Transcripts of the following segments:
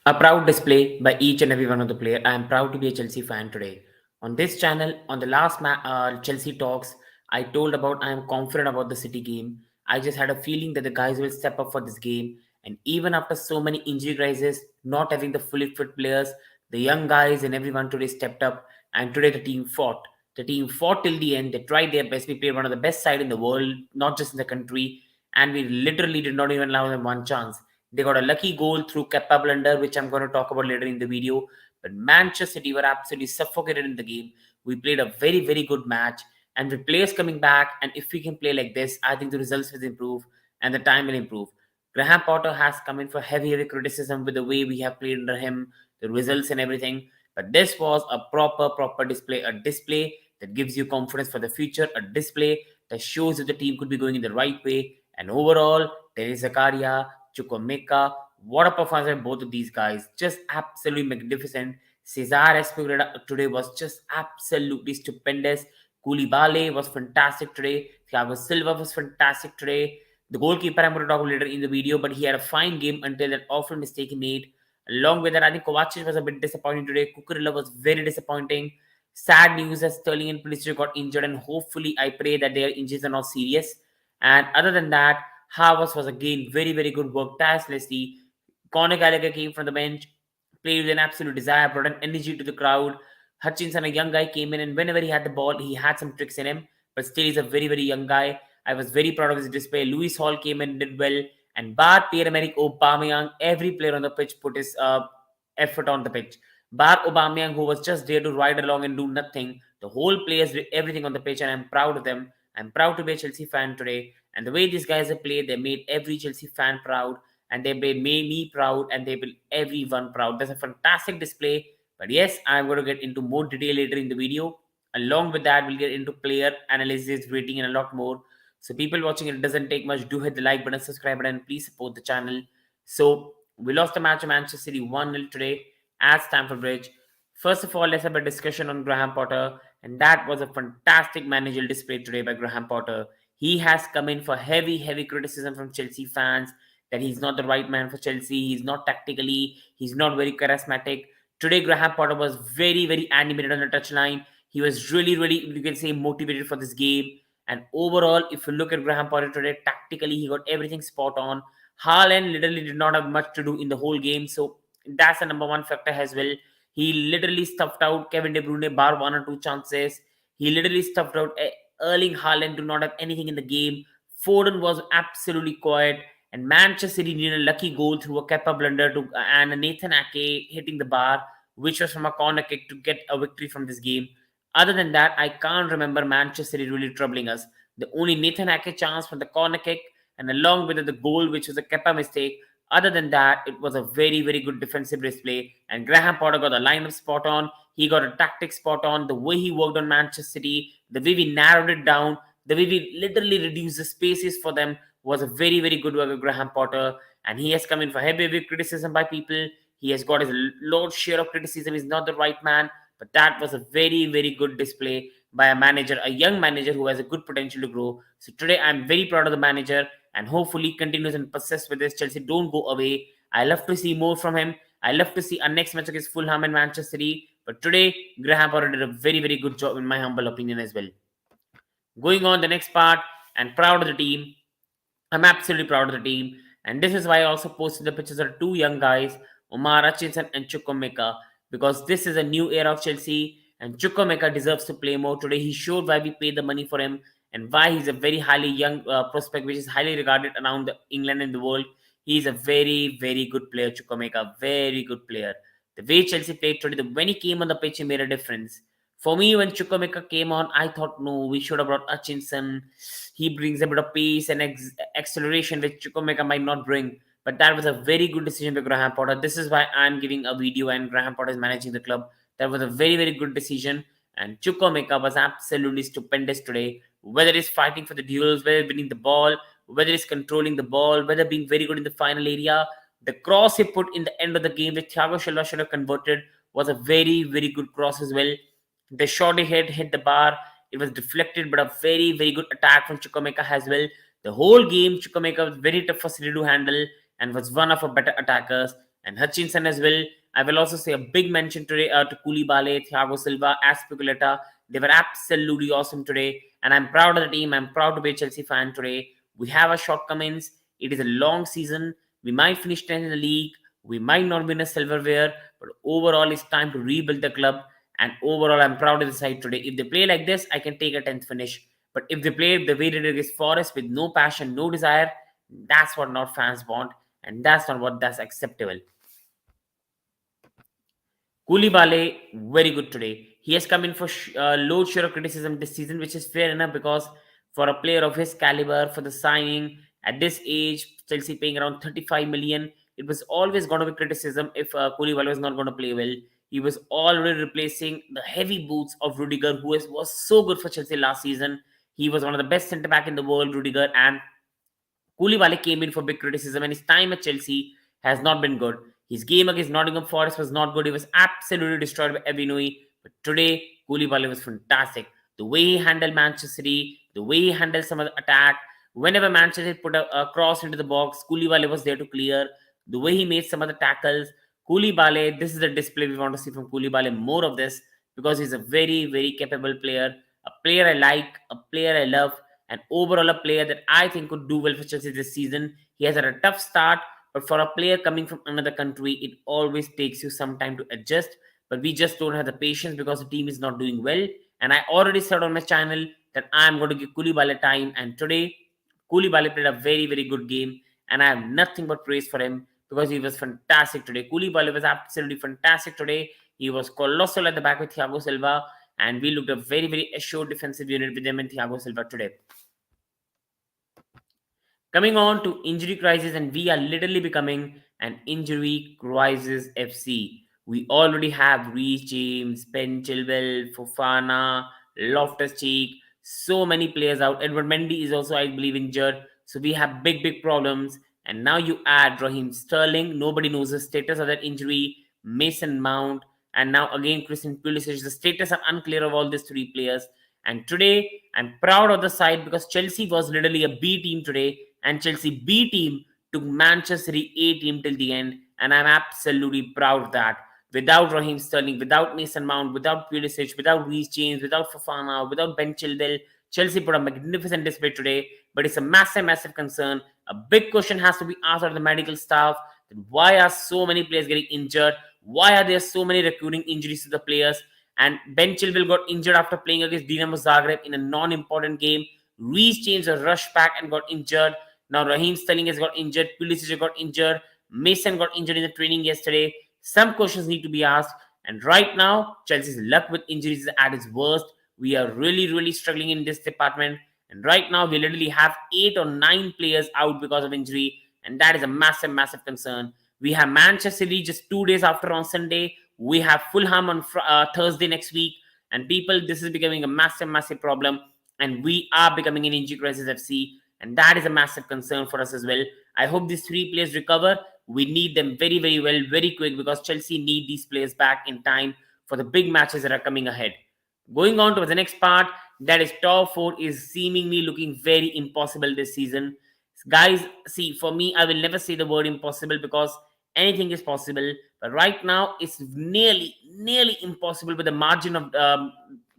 A proud display by each and every one of the players. I am proud to be a Chelsea fan today. On this channel, on the last Chelsea talks, I told about I am confident about the City game. I just had a feeling that the guys will step up for this game. And even after so many injury crises, not having the fully fit players, the young guys and everyone today stepped up. And today the team fought. The team fought till the end. They tried their best. We played one of the best side in the world, not just in the country. And we literally did not even allow them one chance. They got a lucky goal through Kepa Blunder, which I'm going to talk about later in the video. But Manchester City were absolutely suffocated in the game. We played a very, very good match. And with players coming back, and if we can play like this, I think the results will improve and the time will improve. Graham Potter has come in for heavy, heavy criticism with the way we have played under him, the results and everything. But this was a proper display, a display that gives you confidence for the future, a display that shows if the team could be going in the right way. And overall, there is Zakaria Chukwuemeka. What a performance by both of these guys. Just absolutely magnificent. Cesar Espugreda today was just absolutely stupendous. Koulibaly was fantastic today. Thiago Silva was fantastic today. The goalkeeper I'm going to talk about later in the video, but he had a fine game until that awful mistake he made. Along with that, I think Kovacic was a bit disappointing today. Cucurella was very disappointing. Sad news that Sterling and Pulisic got injured, and hopefully I pray that their injuries are not serious. And other than that, Havertz was again very, very good work tirelessly. Conor Gallagher came from the bench, played with an absolute desire, brought an energy to the crowd. Hutchinson, a young guy, came in, and whenever he had the ball, he had some tricks in him, but still he's a very, very young guy. I was very proud of his display. Lewis Hall came in and did well. And bar Pierre-Emerick Aubameyang, every player on the pitch put his effort on the pitch. Bar Aubameyang, who was just there to ride along and do nothing, the whole players did everything on the pitch, and I'm proud of them. I'm proud to be a Chelsea fan today. And the way these guys have played, they made every Chelsea fan proud, and they made me proud, and they made everyone proud. That's a fantastic display. But yes, I'm going to get into more detail later in the video. Along with that, we'll get into player analysis, rating, and a lot more. So people watching it doesn't take much. Do hit the like button, subscribe button, and please support the channel. So we lost the match of Manchester City 1-0 today at Stamford Bridge. First of all, let's have a discussion on Graham Potter, and that was a fantastic managerial display today by Graham Potter. He has come in for heavy, heavy criticism from Chelsea fans that he's not the right man for Chelsea. He's not tactically, he's not very charismatic. Today, Graham Potter was very, very animated on the touchline. He was really, really, you can say, motivated for this game. And overall, if you look at Graham Potter today, tactically, he got everything spot on. Haaland literally did not have much to do in the whole game. So that's the number one factor as well. He literally stuffed out Kevin De Bruyne bar one or two chances. He literally stuffed out Erling Haaland to not have anything in the game. Foden was absolutely quiet. And Manchester City needed a lucky goal through a Kepa blunder and a Nathan Ake hitting the bar, which was from a corner kick to get a victory from this game. Other than that, I can't remember Manchester City really troubling us. The only Nathan Ake chance from the corner kick, and along with the goal, which was a Kepa mistake. Other than that, it was a very, very good defensive display. And Graham Potter got the lineup spot on. He got a tactic spot on. The way he worked on Manchester City, the way we narrowed it down, the way we literally reduced the spaces for them was a very, very good work of Graham Potter. And he has come in for heavy, heavy criticism by people. He has got his large share of criticism. He's not the right man. But that was a very, very good display by a manager, a young manager who has a good potential to grow. So today I'm very proud of the manager, and hopefully continues and persists with this. Chelsea don't go away. I love to see more from him. I love to see our next match against Fulham and Manchester City. But today, Graham Potter did a very, very good job in my humble opinion as well. Going on the next part, and proud of the team. I'm absolutely proud of the team. And this is why I also posted the pictures of two young guys, Omar Hutchinson and Chukwuemeka, because this is a new era of Chelsea, and Chukwuemeka deserves to play more. Today he showed why we paid the money for him and why he's a very highly young prospect, which is highly regarded around England and the world. He's a very, very good player, Chukwuemeka, very good player. The way Chelsea played today, when he came on the pitch, he made a difference. For me, when Chukwuemeka came on, I thought, no, we should have brought Hutchinson. He brings a bit of pace and acceleration which Chukwuemeka might not bring. But that was a very good decision by Graham Potter. This is why I'm giving a video and Graham Potter is managing the club. That was a very, very good decision. And Chukwuemeka was absolutely stupendous today. Whether it's fighting for the duels, whether winning the ball, whether it's controlling the ball, whether being very good in the final area. The cross he put in the end of the game, which Thiago Silva should have converted, was a very, very good cross as well. The shot he hit the bar. It was deflected, but a very, very good attack from Chukwuemeka as well. The whole game, Chukwuemeka was very tough for City to handle and was one of our better attackers. and Hutchinson as well. I will also say a big mention today to Koulibaly, Thiago Silva, Aspilicueta. They were absolutely awesome today, and I'm proud of the team. I'm proud to be a Chelsea fan today. We have our shortcomings. It is a long season. We might finish 10th in the league. We might not win a silverware, but overall, it's time to rebuild the club. And overall, I'm proud of the side today. If they play like this, I can take a 10th finish. But if they play the way they did against Forest with no passion, no desire, that's what not fans want, and that's not what that's acceptable. Koulibaly, very good today. He has come in for low share of criticism this season, which is fair enough because for a player of his caliber, for the signing at this age, Chelsea paying around 35 million, it was always going to be criticism if Koulibaly was not going to play well. He was already replacing the heavy boots of Rudiger, who was so good for Chelsea last season. He was one of the best centre back in the world, Rudiger, and Koulibaly came in for big criticism, and his time at Chelsea has not been good. His game against Nottingham Forest was not good. He was absolutely destroyed by Evinui. But today, Koulibaly was fantastic. The way he handled Manchester City, the way he handled some of the attack. Whenever Manchester put a cross into the box, Koulibaly was there to clear. The way he made some of the tackles. Koulibaly, this is the display we want to see from Koulibaly. More of this because he's a very, very capable player. A player I like, a player I love, and overall a player that I think could do well for Chelsea this season. He has had a tough start, but for a player coming from another country, it always takes you some time to adjust. But we just don't have the patience because the team is not doing well. And I already said on my channel that I'm going to give Koulibaly time. And today, Koulibaly played a very, very good game. And I have nothing but praise for him because he was fantastic today. Koulibaly was absolutely fantastic today. He was colossal at the back with Thiago Silva. And we looked a very, very assured defensive unit with him and Thiago Silva today. Coming on to injury crisis, and we are literally becoming an injury crisis FC. We already have Reece James, Ben Chilwell, Fofana, Loftus-Cheek, so many players out. Edward Mendy is also, I believe, injured. So we have big, big problems. And now you add Raheem Sterling. Nobody knows the status of that injury. Mason Mount. And now again, Christian Pulisic. The status are unclear of all these three players. And today, I'm proud of the side because Chelsea was literally a B team today, and Chelsea B team took Manchester City A team till the end, and I'm absolutely proud of that. Without Raheem Sterling, without Mason Mount, without Pulisic, without Reece James, without Fofana, without Ben Chilwell, Chelsea put a magnificent display today, but it's a massive, massive concern. A big question has to be asked of the medical staff: why are so many players getting injured? Why are there so many recurring injuries to the players? And Ben Chilwell got injured after playing against Dinamo Zagreb in a non-important game. Reece James was rushed back and got injured. Now Raheem Sterling has got injured. Pulisic got injured. Mason got injured in the training yesterday. Some questions need to be asked. And right now, Chelsea's luck with injuries is at its worst. We are really, really struggling in this department. And right now, we literally have 8 or 9 players out because of injury. And that is a massive, massive concern. We have Manchester City just 2 days after on Sunday. We have Fulham on Thursday next week. And people, this is becoming a massive, massive problem. And we are becoming an injury crisis FC. And that is a massive concern for us as well. I hope these 3 players recover. We need them very, very well, very quick, because Chelsea need these players back in time for the big matches that are coming ahead. Going on to the next part, that is top 4 is seemingly looking very impossible this season. Guys, see, for me, I will never say the word impossible because anything is possible. But right now, it's nearly impossible with the margin of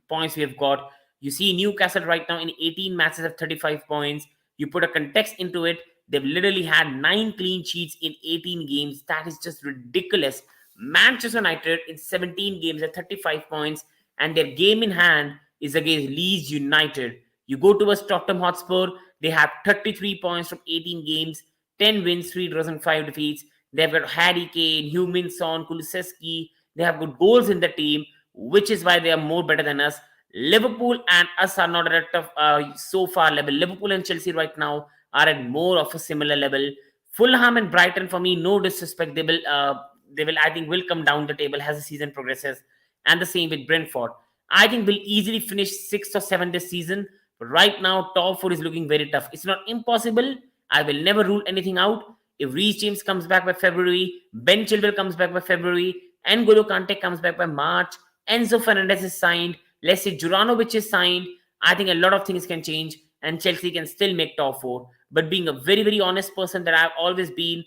points we have got. You see Newcastle right now in 18 matches have 35 points. You put a context into it, they've literally had 9 clean sheets in 18 games. That is just ridiculous. Manchester United in 17 games at 35 points, and their game in hand is against Leeds United. You go towards Tottenham Hotspur, they have 33 points from 18 games, 10 wins, 3 draws, and 5 defeats. They've got Harry Kane, Heung-min Son, Kulusevski. They have good goals in the team, which is why they are more better than us. Liverpool and us are not at a tough so far level. Liverpool and Chelsea right now are at more of a similar level. Fulham and Brighton, for me, no disrespect, they will I think will come down the table as the season progresses, and the same with Brentford. I think we'll easily finish 6th or 7th this season. But right now, top 4 is looking very tough. It's not impossible. I will never rule anything out. If Reece James comes back by February, Ben Chilwell comes back by February, N'Golo Kante comes back by March, Enzo Fernandez is signed, let's say Juranovic is signed, I think a lot of things can change and Chelsea can still make top 4. But being a very, very honest person that I've always been,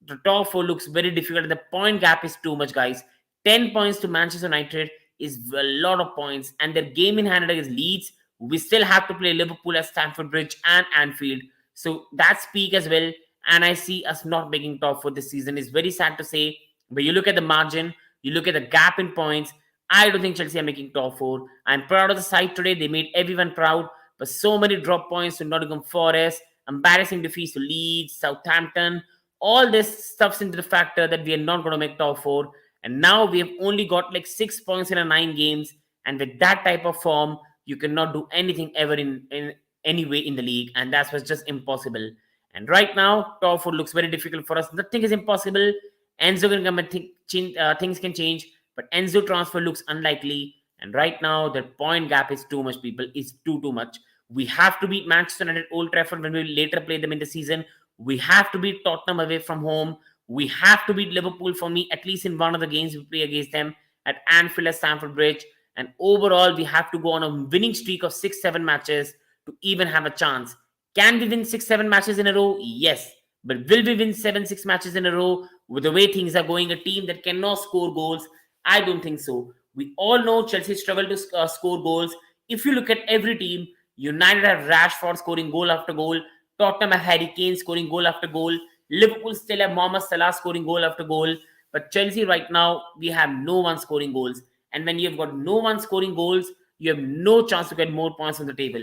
the top four looks very difficult. The point gap is too much, guys. 10 points to Manchester United is a lot of points, and their game in hand against Leeds. We still have to play Liverpool at Stamford Bridge and Anfield, so that's peak as well. And I see us not making top four this season. It's very sad to say, but you look at the margin, you look at the gap in points. I don't think Chelsea are making top four. I'm proud of the side today. They made everyone proud, but so many drop points to Nottingham Forest, embarrassing defeats to Leeds, Southampton. All this stuffs into the factor that we are not going to make top four. And now we have only got like 6 points in a 9 games. And with that type of form, you cannot do anything ever in any way in the league. And that was just impossible. And right now, top four looks very difficult for us. Nothing is impossible. Enzo can come and things can change. But Enzo transfer looks unlikely. And right now, the point gap is too much, people. It's too much. We have to beat Manchester United at Old Trafford when we later play them in the season. We have to beat Tottenham away from home. We have to beat Liverpool for me, at least in one of the games we play against them at Anfield at Stamford Bridge. And overall, we have to go on a winning streak of 6-7 matches to even have a chance. Can we win 6-7 matches in a row? Yes. But will we win 7-6 matches in a row with the way things are going? A team that cannot score goals? I don't think so. We all know Chelsea struggle to score goals. If you look at every team, United have Rashford scoring goal after goal. Tottenham have Harry Kane scoring goal after goal. Liverpool still have Mohamed Salah scoring goal after goal. But Chelsea right now, we have no one scoring goals. And when you've got no one scoring goals, you have no chance to get more points on the table.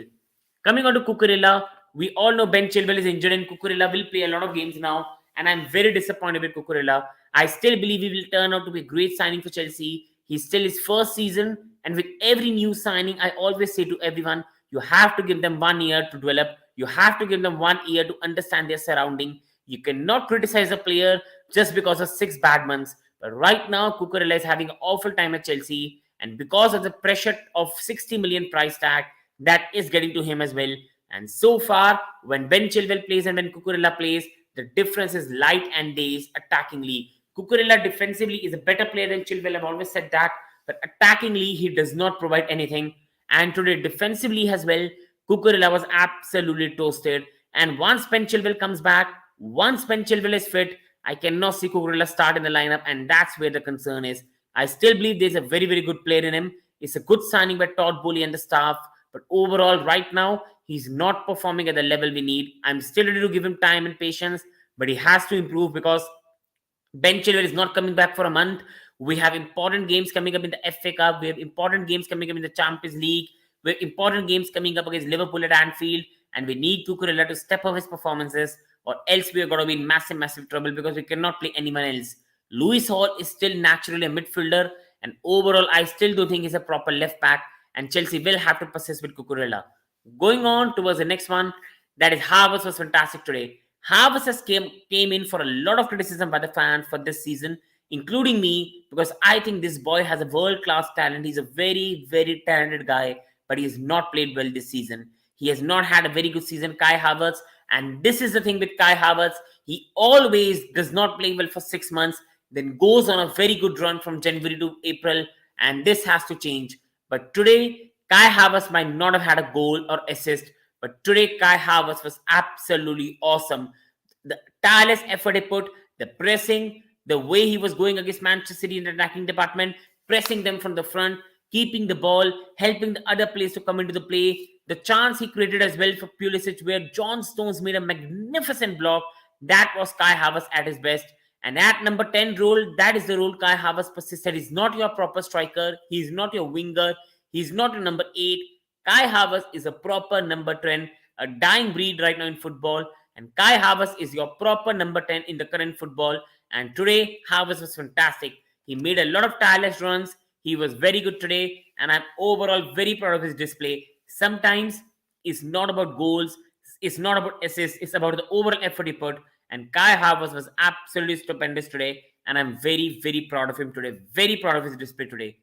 Coming on to Cucurella, we all know Ben Chilwell is injured and Cucurella will play a lot of games now. And I'm very disappointed with Cucurella. I still believe he will turn out to be a great signing for Chelsea. He's still his first season. And with every new signing, I always say to everyone, you have to give them 1 year to develop. You have to give them 1 year to understand their surrounding. You cannot criticize a player just because of 6 bad months. But right now, Cucurella is having an awful time at Chelsea. And because of the pressure of 60 million price tag, that is getting to him as well. And so far, when Ben Chilwell plays and when Cucurella plays, the difference is light and days attackingly. Cucurella defensively is a better player than Chilwell. I've always said that. But attackingly, he does not provide anything. And today, defensively as well, Cucurella was absolutely toasted. And once Ben Chilwell comes back, once Ben Chilwell is fit, I cannot see Cucurella start in the lineup. And that's where the concern is. I still believe there's a very, very good player in him. It's a good signing by Todd Boehly and the staff. But overall, right now, he's not performing at the level we need. I'm still ready to give him time and patience, but he has to improve because Ben Chilwell is not coming back for a month. We have important games coming up in the FA Cup. We have important games coming up in the Champions League. We have important games coming up against Liverpool at Anfield. And we need Cucurella to step up his performances, or else we are going to be in massive, massive trouble because we cannot play anyone else. Lewis Hall is still naturally a midfielder. And overall, I still don't think he's a proper left back. And Chelsea will have to persist with Cucurella. Going on towards the next one, that is Havertz was fantastic today. Havertz has came in for a lot of criticism by the fans for this season, including me, because I think this boy has a world-class talent. He's a very, very talented guy, but he has not played well this season. He has not had a very good season, Kai Havertz. And this is the thing with Kai Havertz. He always does not play well for 6 months, then goes on a very good run from January to April, and this has to change. But today, Kai Havertz might not have had a goal or assist, but today Kai Havertz was absolutely awesome. The tireless effort he put, the pressing, the way he was going against Manchester City in the attacking department, pressing them from the front, keeping the ball, helping the other players to come into the play. The chance he created as well for Pulisic, where John Stones made a magnificent block. That was Kai Havertz at his best. And at number 10 role, that is the role Kai Havertz persisted. He's not your proper striker. He's not your winger. He's not a number 8. Kai Havertz is a proper number 10, a dying breed right now in football. And Kai Havertz is your proper number 10 in the current football. And today, Havertz was fantastic. He made a lot of tireless runs. He was very good today. And I'm overall very proud of his display. Sometimes it's not about goals. It's not about assists. It's about the overall effort he put. And Kai Havertz was absolutely stupendous today. And I'm very, very proud of him today. Very proud of his display today.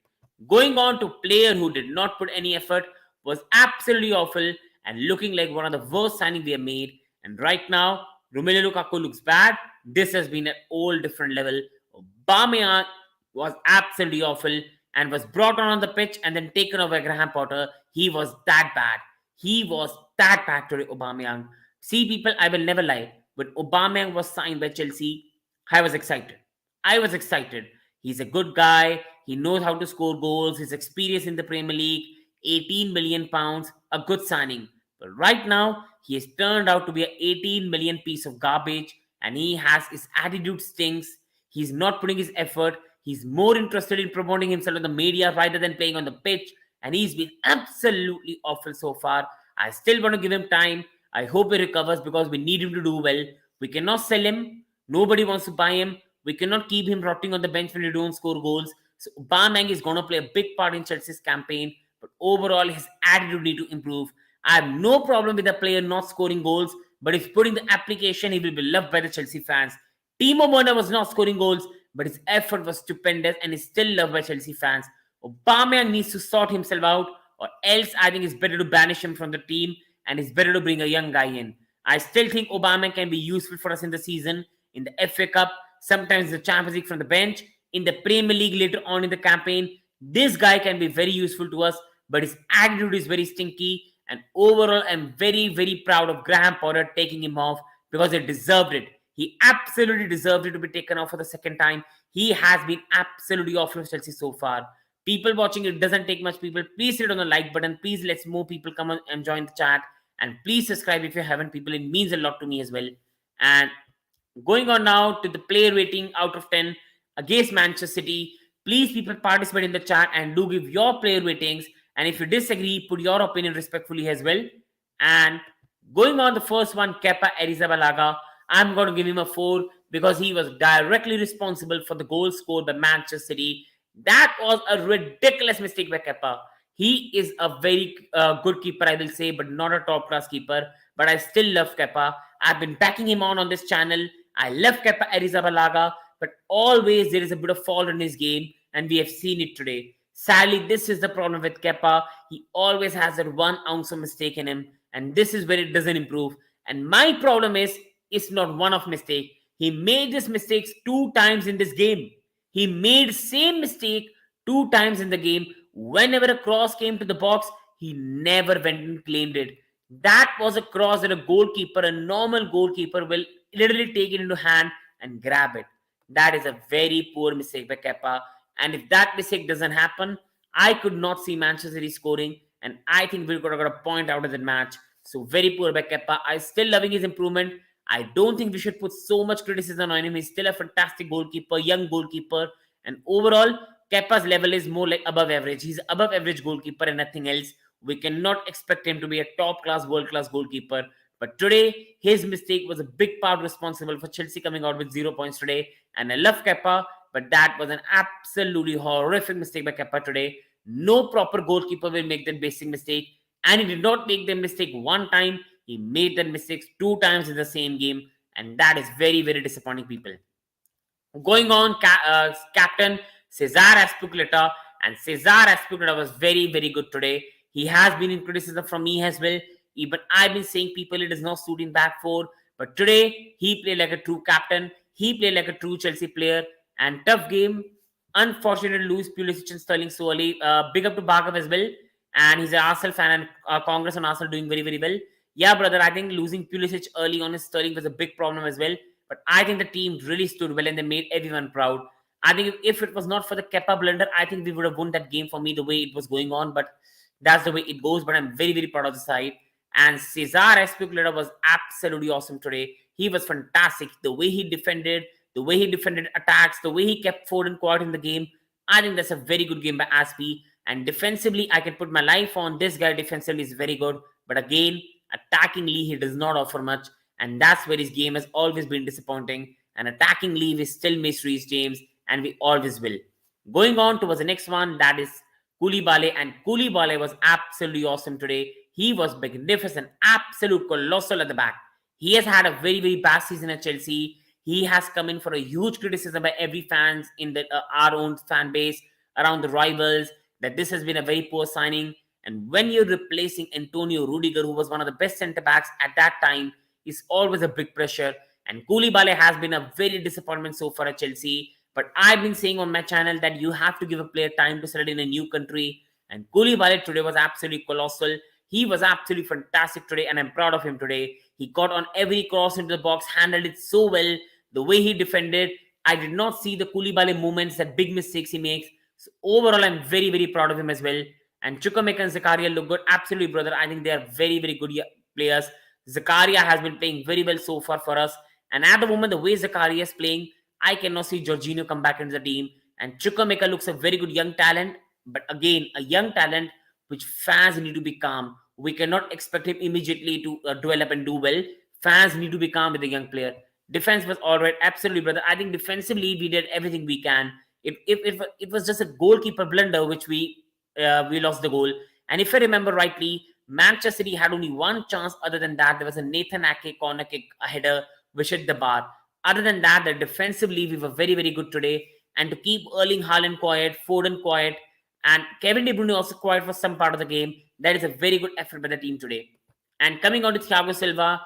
Going on to player who did not put any effort, was absolutely awful and looking like one of the worst signings we have made. And right now, Romelu Lukaku looks bad. This has been at all different level. Aubameyang was absolutely awful and was brought on the pitch and then taken over by Graham Potter. He was that bad. He was that bad today, Aubameyang. See, people, I will never lie. When Aubameyang was signed by Chelsea, I was excited. I was excited. He's a good guy. He knows how to score goals. His experience in the Premier League, 18 million pounds, a good signing. But right now, he has turned out to be a 18 million piece of garbage, and his attitude stinks. He's not putting his effort. He's more interested in promoting himself in the media rather than playing on the pitch, and he's been absolutely awful so far. I still want to give him time. I hope he recovers because we need him to do well. We cannot sell him. Nobody wants to buy him. We cannot keep him rotting on the bench when he don't score goals. So Aubameyang is going to play a big part in Chelsea's campaign, but overall his attitude need to improve. I have no problem with the player not scoring goals, but if put in the application, he will be loved by the Chelsea fans. Timo Werner was not scoring goals, but his effort was stupendous and is still loved by Chelsea fans. Aubameyang needs to sort himself out, or else I think it's better to banish him from the team and it's better to bring a young guy in. I still think Aubameyang can be useful for us in the season, in the FA Cup, sometimes the Champions League from the bench, in the Premier League later on in the campaign. This guy can be very useful to us, but his attitude is very stinky. And overall, I'm very, very proud of Graham Potter taking him off because he deserved it. He absolutely deserved it to be taken off for the second time. He has been absolutely awful for Chelsea so far. People watching it doesn't take much people. Please hit on the like button. Please let's more people come on and join the chat. And please subscribe if you haven't, people. It means a lot to me as well. And going on now to the player rating out of 10 against Manchester City. Please, people, participate in the chat and do give your player ratings. And if you disagree, put your opinion respectfully as well. And going on the first one, Kepa Arrizabalaga, I'm going to give him a 4 because he was directly responsible for the goal scored by Manchester City. That was a ridiculous mistake by Kepa. He is a very good keeper, I will say, but not a top-class keeper. But I still love Kepa. I've been backing him on this channel. I love Kepa Arrizabalaga, but always there is a bit of fault in his game, and we have seen it today. Sadly, this is the problem with Kepa. He always has that 1 ounce of mistake in him, and this is where it doesn't improve. And my problem is, it's not one of mistake. He made these mistakes 2 times in this game. He made same mistake 2 times in the game. Whenever a cross came to the box, he never went and claimed it. That was a cross that a goalkeeper, a normal goalkeeper, will literally take it into hand and grab it. That is a very poor mistake by Kepa. And if that mistake doesn't happen, I could not see Manchester City scoring. And I think we could have got a point out of that match. So very poor by Kepa. I still loving his improvement. I don't think we should put so much criticism on him. He's still a fantastic goalkeeper, young goalkeeper. And overall, Kepa's level is more like above average. He's above average goalkeeper and nothing else. We cannot expect him to be a top-class, world-class goalkeeper. But today, his mistake was a big part responsible for Chelsea coming out with 0 points today. And I love Kepa, but that was an absolutely horrific mistake by Kepa today. No proper goalkeeper will make that basic mistake. And he did not make the mistake 1 time. He made that mistake 2 times in the same game. And that is very, very disappointing, people. Going on, captain Cesar Azpilicueta. And Cesar Azpilicueta was very, very good today. He has been in criticism from me as well. Even I've been saying people it is not suiting back 4. But today, he played like a true captain. He played like a true Chelsea player. And tough game. Unfortunately, Luis Pulisic and Sterling so early. Big up to Bhargav as well. And he's an Arsenal fan and Congress on Arsenal doing very, very well. Yeah, brother, I think losing Pulisic early on his Sterling was a big problem as well. But I think the team really stood well and they made everyone proud. I think if it was not for the Kepa blunder, I think we would have won that game for me the way it was going on. But that's the way it goes. But I'm very, very proud of the side. And Cesar Azpilicueta was absolutely awesome today. He was fantastic. The way he defended attacks, the way he kept Foden quiet in the game. I think that's a very good game by Aspi. And defensively, I can put my life on this guy. Defensively is very good. But again, attackingly, he does not offer much. And that's where his game has always been disappointing. And attackingly, we still miss Reece James. And we always will. Going on towards the next one, that is Koulibaly. And Koulibaly was absolutely awesome today. He was magnificent, absolute colossal at the back. He has had a very, very bad season at Chelsea. He has come in for a huge criticism by every fans in the our own fan base, around the rivals, that this has been a very poor signing. And when you're replacing Antonio Rudiger, who was one of the best centre-backs at that time, is always a big pressure. And Koulibaly has been a very disappointment so far at Chelsea. But I've been saying on my channel that you have to give a player time to settle in a new country. And Koulibaly today was absolutely colossal. He was absolutely fantastic today, and I'm proud of him today. He got on every cross into the box, handled it so well. the way he defended. I did not see the Koulibaly movements, that big mistakes he makes. So overall, I'm very, very proud of him as well. And Chukwuemeka and Zakaria look good. Absolutely, brother. I think they are very, very good players. Zakaria has been playing very well so far for us. And at the moment, the way Zakaria is playing, I cannot see Jorginho come back into the team. And Chukwuemeka looks a very good young talent. But again, a young talent which fans need to be calm. We cannot expect him immediately to develop and do well. Fans need to be calm with the young player. Defense was all right. Absolutely, brother. I think defensively, we did everything we can. It was just a goalkeeper blunder, which we lost the goal. And if I remember rightly, Manchester City had only one chance. Other than that, there was a Nathan Ake corner kick, a header, which hit the bar. Other than that, the defensively, we were very, very good today. And to keep Erling Haaland quiet, Foden quiet, and Kevin De Bruyne also quiet for some part of the game, that is a very good effort by the team today. And coming on to Thiago Silva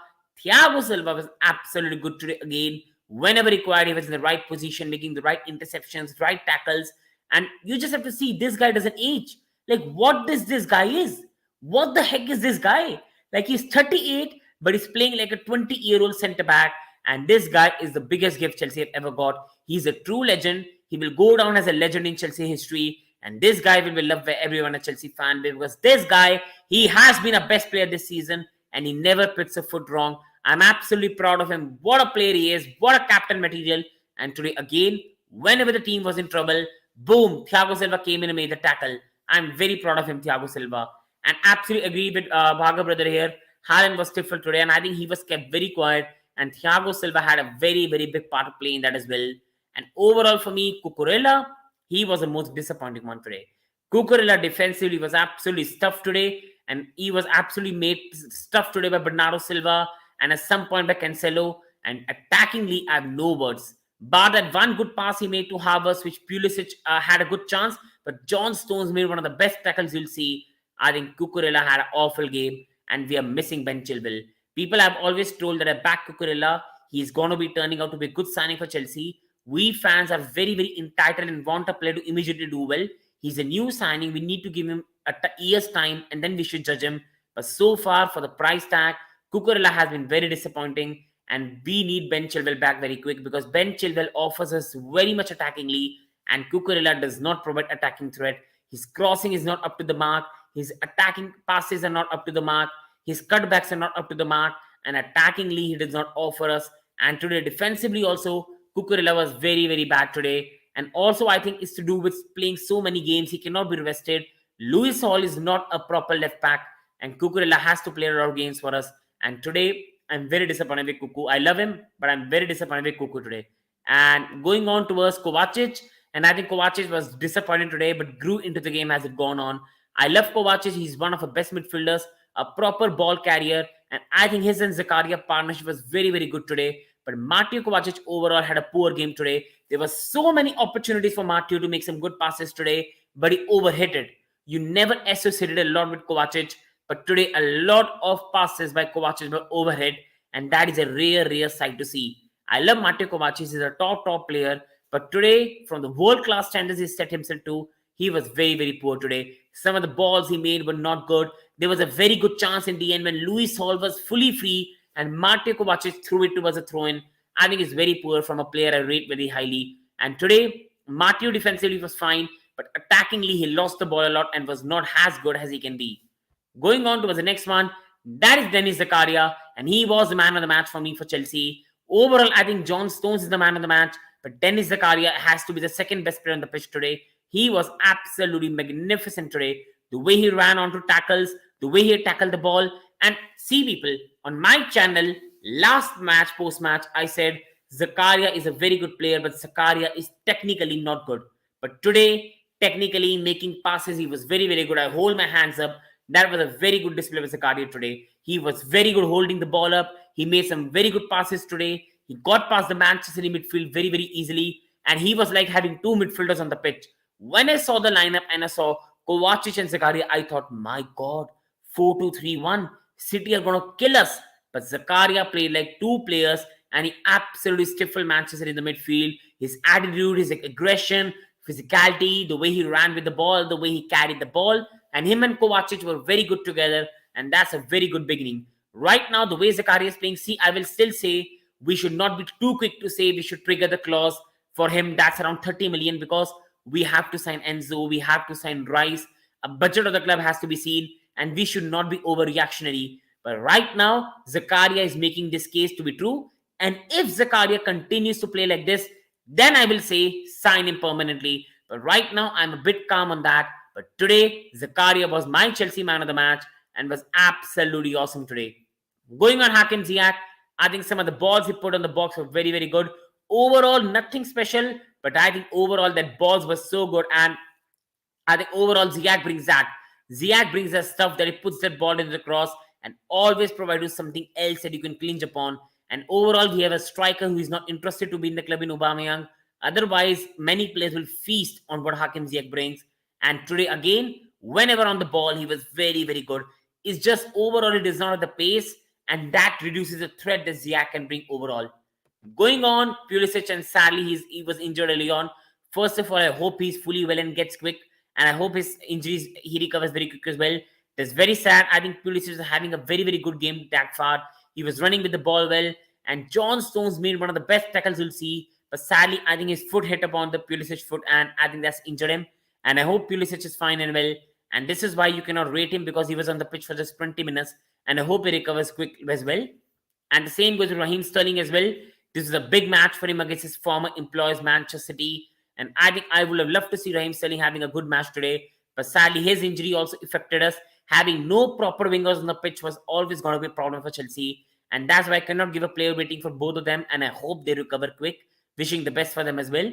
was absolutely good today again. Whenever required, he was in the right position, making the right interceptions, right tackles. And you just have to see, this guy doesn't age. Like, what this guy is? What the heck is this guy? Like, he's 38, but he's playing like a 20-year-old centre back. And this guy is the biggest gift Chelsea have ever got. He's a true legend. He will go down as a legend in Chelsea history. And this guy will be loved by everyone, a Chelsea fan, because this guy, he has been a best player this season and he never puts a foot wrong. I'm absolutely proud of him. What a player he is. What a captain material. And today, again, whenever the team was in trouble, boom, Thiago Silva came in and made the tackle. I'm very proud of him, Thiago Silva. And absolutely agree with Bhaga brother here. Haaland was stifled today, and I think he was kept very quiet. And Thiago Silva had a very, very big part to play in that as well. And overall, for me, Cucurella, he was the most disappointing one today. Cucurella defensively was absolutely stuffed today, and he was absolutely made stuffed today by Bernardo Silva and at some point by Cancelo. And attackingly, I have no words. But that one good pass he made to Havertz, which Pulisic had a good chance, but John Stones made one of the best tackles you'll see. I think Cucurella had an awful game, and we are missing Ben Chilwell. People have always told that I back Cucurella. He's going to be turning out to be a good signing for Chelsea. We fans are very, very entitled and want a player to immediately do well. He's a new signing. We need to give him a year's time, and then we should judge him. But so far, for the price tag, Cucurella has been very disappointing. And we need Ben Chilwell back very quick, because Ben Chilwell offers us very much attackingly, and Cucurella does not provide attacking threat. His crossing is not up to the mark. His attacking passes are not up to the mark. His cutbacks are not up to the mark. And attackingly, he does not offer us. And today, defensively also, Cucurella was very, very bad today. And also, I think it's to do with playing so many games. He cannot be rested. Lewis Hall is not a proper left back, and Cucurella has to play a lot of games for us. And today, I'm very disappointed with Cuckoo. I love him, but I'm very disappointed with Cuckoo today. And going on towards Kovacic, and I think Kovacic was disappointed today, but grew into the game as it gone on. I love Kovacic. He's one of the best midfielders, a proper ball carrier, and I think his and Zakaria partnership was very, very good today. But Mateo Kovacic overall had a poor game today. There were so many opportunities for Mateo to make some good passes today, but he overhit it. You never associated a lot with Kovacic, but today a lot of passes by Kovacic were overhead, and that is a rare sight to see. I love Mateo Kovacic. He's a top player, but today, from the world-class standards he set himself to, he was very, very poor today. Some of the balls he made were not good. There was a very good chance in the end when Lewis Hall was fully free and Mateo Kovacic threw it towards a throw-in. I think it's very poor from a player I rate very highly. And today, Mateo defensively was fine, but attackingly, he lost the ball a lot and was not as good as he can be. Going on to the next one, that is Dennis Zakaria, and he was the man of the match for me for Chelsea. Overall, I think John Stones is the man of the match, but Dennis Zakaria has to be the second best player on the pitch today. He was absolutely magnificent today. The way he ran onto tackles, the way he tackled the ball. And see, people, on my channel, last match, post-match, I said Zakaria is a very good player, but Zakaria is technically not good. But today, technically making passes, he was very, very good. I hold my hands up. That was a very good display with Zakaria today. He was very good holding the ball up. He made some very good passes today. He got past the Manchester City midfield very, very easily. And he was like having two midfielders on the pitch. When I saw the lineup and I saw Kovacic and Zakaria, I thought, my God, 4-2-3-1. City are going to kill us. But Zakaria played like two players and he absolutely stifled Manchester in the midfield. His attitude, his aggression, physicality, the way he ran with the ball, the way he carried the ball. And him and Kovacic were very good together. And that's a very good beginning. Right now, the way Zakaria is playing, see, I will still say we should not be too quick to say we should trigger the clause for him. That's around 30 million, because we have to sign Enzo, we have to sign Rice. A budget of the club has to be seen, and we should not be overreactionary. But right now, Zakaria is making this case to be true. And if Zakaria continues to play like this, then I will say sign him permanently. But right now, I'm a bit calm on that. But today, Zakaria was my Chelsea man of the match and was absolutely awesome today. Going on Hakim Ziyech, I think some of the balls he put on the box were very, very good. Overall, nothing special, but I think overall that balls were so good. And I think overall Ziyech brings that. Ziyech brings that stuff that he puts that ball into the cross and always provides you something else that you can clinch upon. And overall, we have a striker who is not interested to be in the club in Aubameyang. Otherwise, many players will feast on what Hakim Ziyech brings. And today, again, whenever on the ball, he was very, very good. It's just overall, it is not at the pace, and that reduces the threat that Ziyech can bring overall. Going on, Pulisic, and sadly, he was injured early on. First of all, I hope he's fully well and gets quick, and I hope his injuries, he recovers very quick as well. That's very sad. I think Pulisic is having a very, very good game that far. He was running with the ball well, and John Stones made one of the best tackles you'll see. But sadly, I think his foot hit upon the Pulisic foot, and I think that's injured him. And I hope Pulisic is fine and well. And this is why you cannot rate him, because he was on the pitch for just 20 minutes. And I hope he recovers quick as well. And the same goes with Raheem Sterling as well. This is a big match for him against his former employers, Manchester City. And I think I would have loved to see Raheem Sterling having a good match today. But sadly, his injury also affected us. Having no proper wingers on the pitch was always going to be a problem for Chelsea. And that's why I cannot give a player rating for both of them. And I hope they recover quick. Wishing the best for them as well.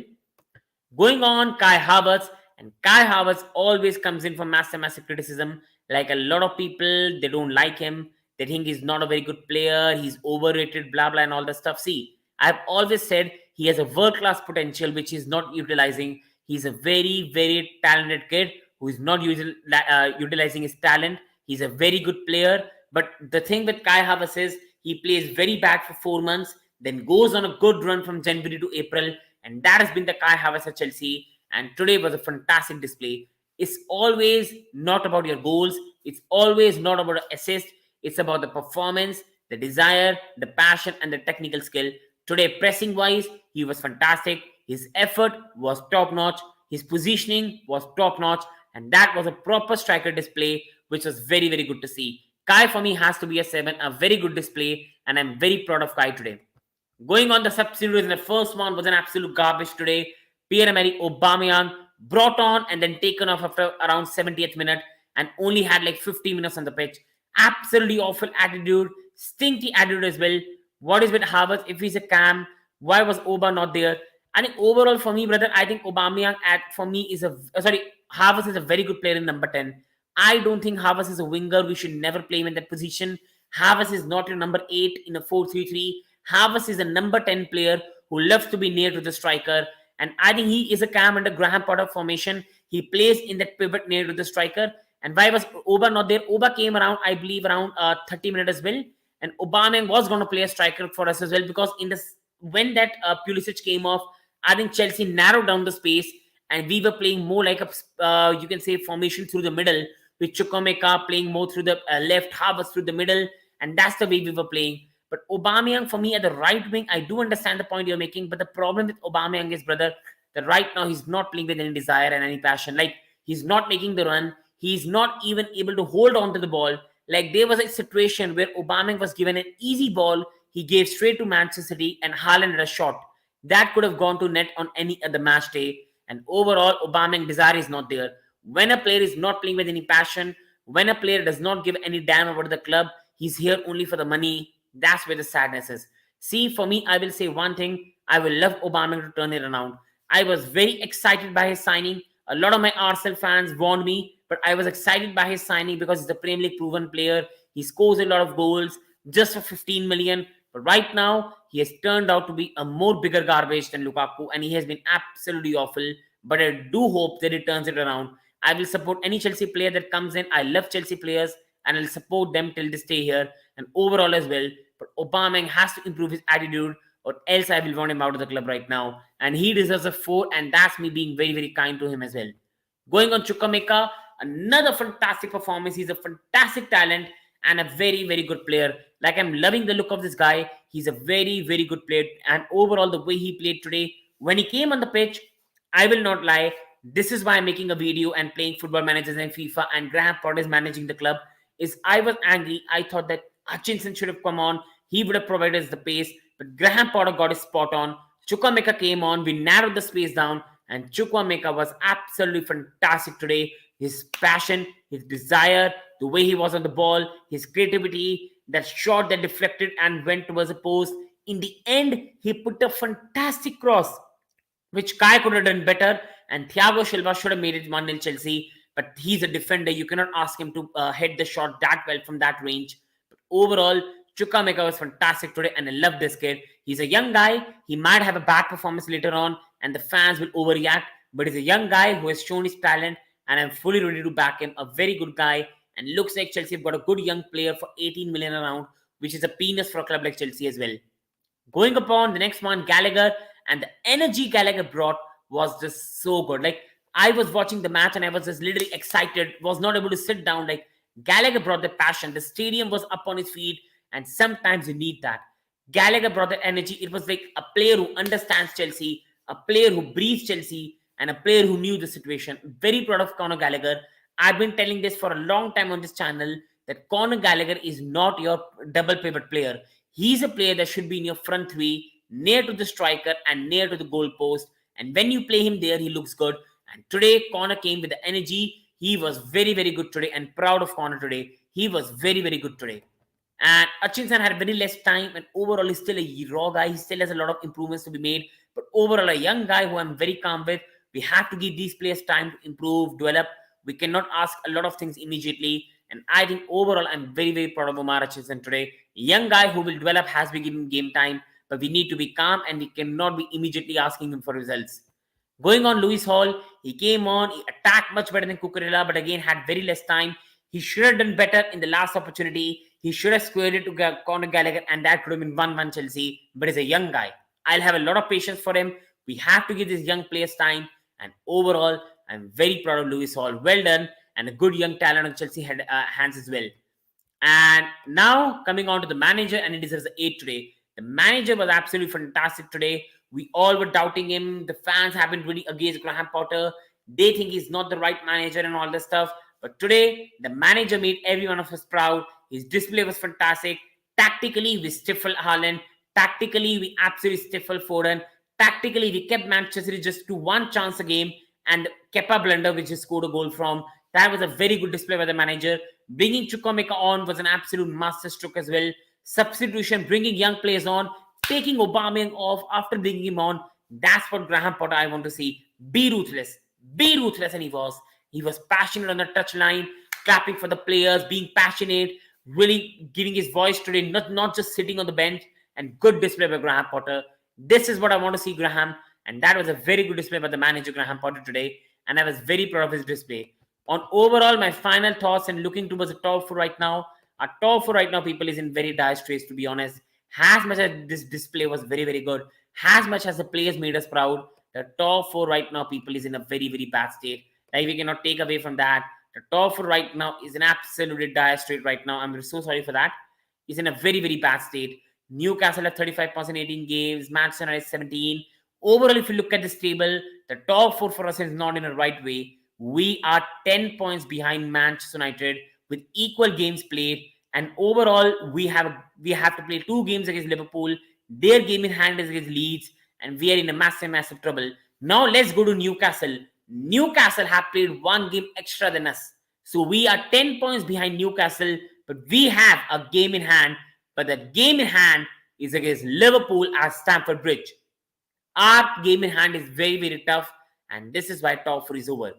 Going on, Kai Havertz. And Kai Havertz always comes in for massive criticism. Like a lot of people, they don't like him. They think he's not a very good player. He's overrated, blah, blah, and all that stuff. See, I've always said he has a world-class potential, which he's not utilizing. He's a very, very talented kid who is not utilizing his talent. He's a very good player. But the thing with Kai Havertz is he plays very bad for 4 months, then goes on a good run from January to April. And that has been the Kai Havertz at Chelsea. And today was a fantastic display. It's always not about your goals. It's always not about assist. It's about the performance, the desire, the passion, and the technical skill. Today, pressing-wise, he was fantastic. His effort was top-notch. His positioning was top-notch. And that was a proper striker display, which was very, very good to see. Kai, for me, has to be a 7, a very good display. And I'm very proud of Kai today. Going on the substitutes, the first one was an absolute garbage today. Pierre-Emerick Aubameyang brought on and then taken off after around 70th minute and only had like 50 minutes on the pitch. Absolutely awful attitude, stinky attitude as well. What is with Havertz? If he's a cam, why was Oba not there? I think overall for me, brother, I think Aubameyang Havertz is a very good player in number 10. I don't think Havertz is a winger. We should never play him in that position. Havertz is not your number 8 in a 4-3-3. Havertz is a number 10 player who loves to be near to the striker. And I think he is a cam under Graham Potter formation. He plays in that pivot near to the striker. And why was Oba not there? Oba came around, I believe, around 30 minutes as well. And Aubameyang was going to play a striker for us as well, because when that Pulisic came off, I think Chelsea narrowed down the space and we were playing more like a, you can say, formation through the middle, with Chukwuemeka playing more through the left, Havertz through the middle. And that's the way we were playing. But Aubameyang, for me, at the right wing, I do understand the point you're making. But the problem with Aubameyang is, brother, that right now he's not playing with any desire and any passion. Like, he's not making the run. He's not even able to hold on to the ball. Like, there was a situation where Aubameyang was given an easy ball. He gave straight to Manchester City and Haaland had a shot. That could have gone to net on any other match day. And overall, Aubameyang desire is not there. When a player is not playing with any passion, when a player does not give any damn about the club, he's here only for the money. That's where the sadness is. See, for me, I will say one thing. I will love Aubameyang to turn it around. I was very excited by his signing. A lot of my Arsenal fans warned me, but I was excited by his signing because he's a Premier League proven player. He scores a lot of goals just for 15 million. But right now, he has turned out to be a more bigger garbage than Lukaku, and he has been absolutely awful. But I do hope that he turns it around. I will support any Chelsea player that comes in. I love Chelsea players, and I'll support them till they stay here and overall as well. But Aubameyang has to improve his attitude, or else I will want him out of the club right now. And he deserves a 4, and that's me being very, very kind to him as well. Going on Chukwuemeka, another fantastic performance. He's a fantastic talent. and a very, very good player. Like, I'm loving the look of this guy. He's a very, very good player. And overall, the way he played today, when he came on the pitch, I will not lie. This is why I'm making a video and playing football managers and FIFA, and Graham Potter is managing the club. Is I was angry. I thought that Hutchinson should have come on. He would have provided us the pace. But Graham Potter got his spot on. Chukwuemeka came on. We narrowed the space down. And Chukwuemeka was absolutely fantastic today. His passion, his desire, the way he was on the ball, his creativity, that shot that deflected and went towards the post. In the end, he put a fantastic cross, which Kai could have done better. And Thiago Silva should have made it 1-0 Chelsea. But he's a defender. You cannot ask him to hit the shot that well from that range. But overall, Chukwuemeka was fantastic today, and I love this kid. He's a young guy. He might have a bad performance later on, and the fans will overreact. But he's a young guy who has shown his talent, and I'm fully ready to back him. A very good guy, and looks like Chelsea have got a good young player for 18 million around, which is a penis for a club like Chelsea as well. Going upon the next one, Gallagher, and the energy Gallagher brought was just so good. Like, I was watching the match and I was just literally excited, was not able to sit down. Like, Gallagher brought the passion. The stadium was up on his feet, and sometimes you need that. Gallagher brought the energy. It was like a player who understands Chelsea, a player who breathes Chelsea, and a player who knew the situation. Very proud of Conor Gallagher. I've been telling this for a long time on this channel, that Conor Gallagher is not your double pivot player. He's a player that should be in your front three, near to the striker and near to the goal post. And when you play him there, he looks good. And today, Conor came with the energy. He was very, very good today, and proud of Conor today. He was very, very good today. And Hutchinson had very less time, and overall he's still a raw guy. He still has a lot of improvements to be made. But overall, a young guy who I'm very calm with. We have to give these players time to improve, develop. We cannot ask a lot of things immediately. And I think overall, I'm very, very proud of Omar Hutchinson today. A young guy who will develop, has been given game time. But we need to be calm, and we cannot be immediately asking him for results. Going on, Lewis Hall, he came on, he attacked much better than Cucurella, but again had very less time. He should have done better in the last opportunity. He should have squared it to Conor Gallagher, and that could have been 1-1 Chelsea. But he's a young guy. I'll have a lot of patience for him. We have to give these young players time. And overall, I'm very proud of Lewis Hall. Well done, and a good young talent on Chelsea hands as well. And now coming on to the manager, and it deserves an 8 today. The manager was absolutely fantastic today. We all were doubting him. The fans have been really against Graham Potter. They think he's not the right manager and all this stuff. But today, the manager made every one of us proud. His display was fantastic. Tactically, we stifled Haaland. Tactically, we absolutely stifled Foden. Tactically, we kept Manchester just to one chance a game. And Kepa Blunder, which he scored a goal from. That was a very good display by the manager. Bringing Chukwuemeka on was an absolute masterstroke as well. Substitution, bringing young players on, taking Aubameyang off after bringing him on. That's what Graham Potter I want to see. Be ruthless. Be ruthless, and he was. He was passionate on the touchline, clapping for the players, being passionate, really giving his voice today, not just sitting on the bench. And good display by Graham Potter. This is what I want to see, Graham. And that was a very good display by the manager, Graham Potter, today. And I was very proud of his display. On overall, my final thoughts and looking towards the top 4 right now. Our top 4 right now, people, is in very dire straits, to be honest. As much as this display was very, very good, as much as the players made us proud, the top 4 right now, people, is in a very, very bad state. Like, we cannot take away from that. The top 4 right now is in absolutely dire state right now. I'm so sorry for that. It's in a very, very bad state. Newcastle have 35 points in 18 games. Manchester United 17. Overall, if you look at this table, the top 4 for us is not in the right way. We are 10 points behind Manchester United with equal games played. And overall, we have to play 2 games against Liverpool. Their game in hand is against Leeds. And we are in a massive, massive trouble. Now, let's go to Newcastle. Newcastle have played 1 game extra than us. So, we are 10 points behind Newcastle. But we have a game in hand. But the game in hand is against Liverpool at Stamford Bridge. Our game in hand is very, very tough. And this is why top 4 is over.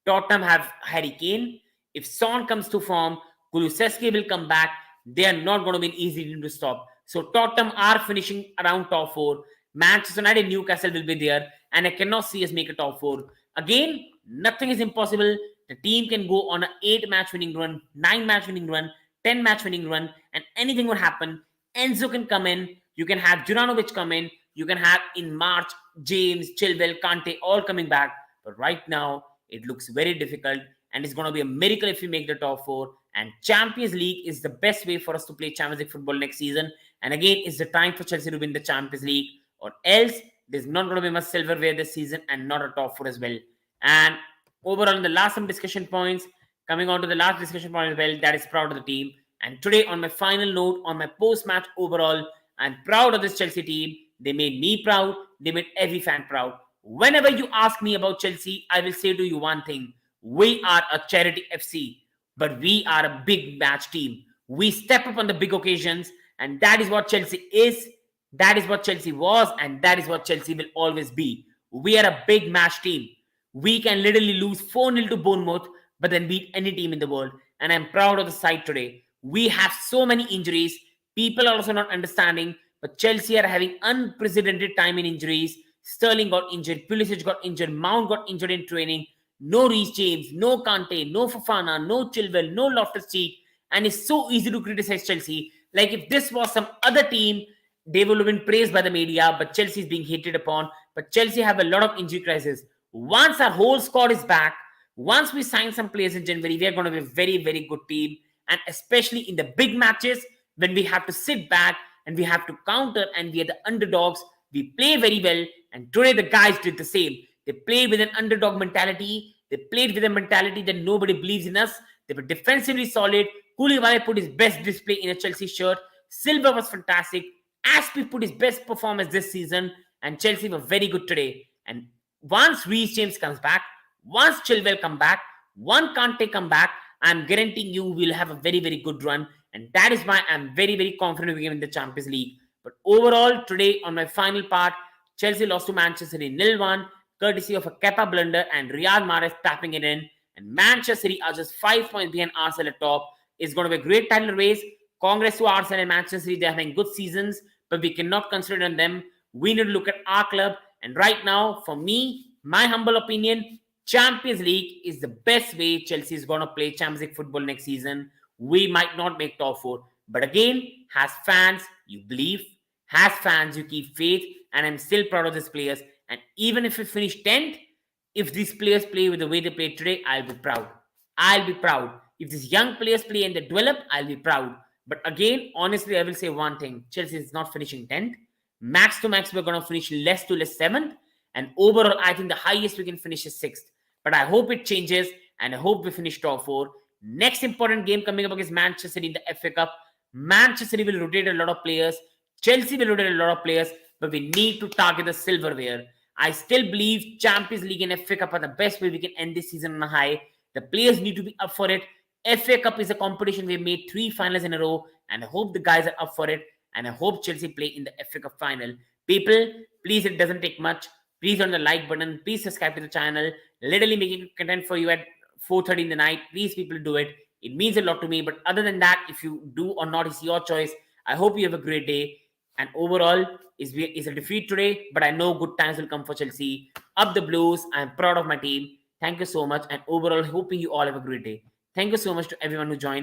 Tottenham have Harry Kane. If Son comes to form, Kulusevski will come back. They are not going to be an easy team to stop. So Tottenham are finishing around top 4. Manchester United, Newcastle will be there. And I cannot see us make a top 4. Again, nothing is impossible. The team can go on an 8-match winning run, 9-match winning run, 10-match winning run, and anything will happen. Enzo can come in. You can have Juranovic come in. You can have in March, James, Chilwell, Kante all coming back. But right now, it looks very difficult. And it's going to be a miracle if we make the top 4. And Champions League is the best way for us to play Champions League football next season. And again, it's the time for Chelsea to win the Champions League, or else there's not going to be much silverware this season and not a top four as well. And overall, in the last some discussion points, coming on to the last discussion point as well, that is proud of the team. And today, on my final note, on my post-match overall, I'm proud of this Chelsea team. They made me proud. They made every fan proud. Whenever you ask me about Chelsea, I will say to you one thing. We are a charity FC, but we are a big match team. We step up on the big occasions, and that is what Chelsea is. That is what Chelsea was, and that is what Chelsea will always be. We are a big match team. We can literally lose 4-0 to Bournemouth, but then beat any team in the world. And I'm proud of the side today. We have so many injuries. People are also not understanding, but Chelsea are having unprecedented time in injuries. Sterling got injured, Pulisic got injured, Mount got injured in training. No Reece James, no Kante, no Fofana, no Chilwell, no Loftus-Cheek. And it's so easy to criticize Chelsea. Like if this was some other team, they would have been praised by the media, but Chelsea is being hated upon. But Chelsea have a lot of injury crisis. Once our whole squad is back, once we sign some players in January, we are going to be a very, very good team. And especially in the big matches, when we have to sit back and we have to counter and we are the underdogs, we play very well. And today the guys did the same. They played with an underdog mentality. They played with a mentality that nobody believes in us. They were defensively solid. Koulibaly put his best display in a Chelsea shirt. Silva was fantastic. Aspi put his best performance this season. And Chelsea were very good today. And once Reece James comes back, once Chilwell come back, one Kante come back, I'm guaranteeing you will have a very, very good run. And that is why I'm very, very confident we can win the Champions League. But overall, today on my final part, Chelsea lost to Manchester City 0-1, courtesy of a Kepa blunder and Riyad Mahrez tapping it in. And Manchester City are just 5 points behind Arsenal at top. It's going to be a great title race. Congrats to Arsenal and Manchester City. They're having good seasons, but we cannot consider them. We need to look at our club. And right now, for me, my humble opinion, Champions League is the best way Chelsea is going to play Champions League football next season. We might not make top 4. But again, as fans, you believe. As fans, you keep faith. And I'm still proud of these players. And even if we finish 10th, if these players play with the way they played today, I'll be proud. I'll be proud. If these young players play and they develop, I'll be proud. But again, honestly, I will say one thing. Chelsea is not finishing 10th. Max to max, we're going to finish less to less 7th. And overall, I think the highest we can finish is 6th. But I hope it changes. And I hope we finish top 4. Next important game coming up against Manchester City in the FA Cup. Manchester City will rotate a lot of players. Chelsea will rotate a lot of players. But we need to target the silverware. I still believe Champions League and FA Cup are the best way we can end this season on a high. The players need to be up for it. FA Cup is a competition. We've made 3 finals in a row. And I hope the guys are up for it. And I hope Chelsea play in the FA Cup final. People, please, it doesn't take much. Please on the like button. Please subscribe to the channel. Literally making content for you at 4:30 in the night. Please, people, do it. It means a lot to me. But other than that, if you do or not, it's your choice. I hope you have a great day. And overall, is a defeat today. But I know good times will come for Chelsea. Up the Blues. I'm proud of my team. Thank you so much. And overall, hoping you all have a great day. Thank you so much to everyone who joined.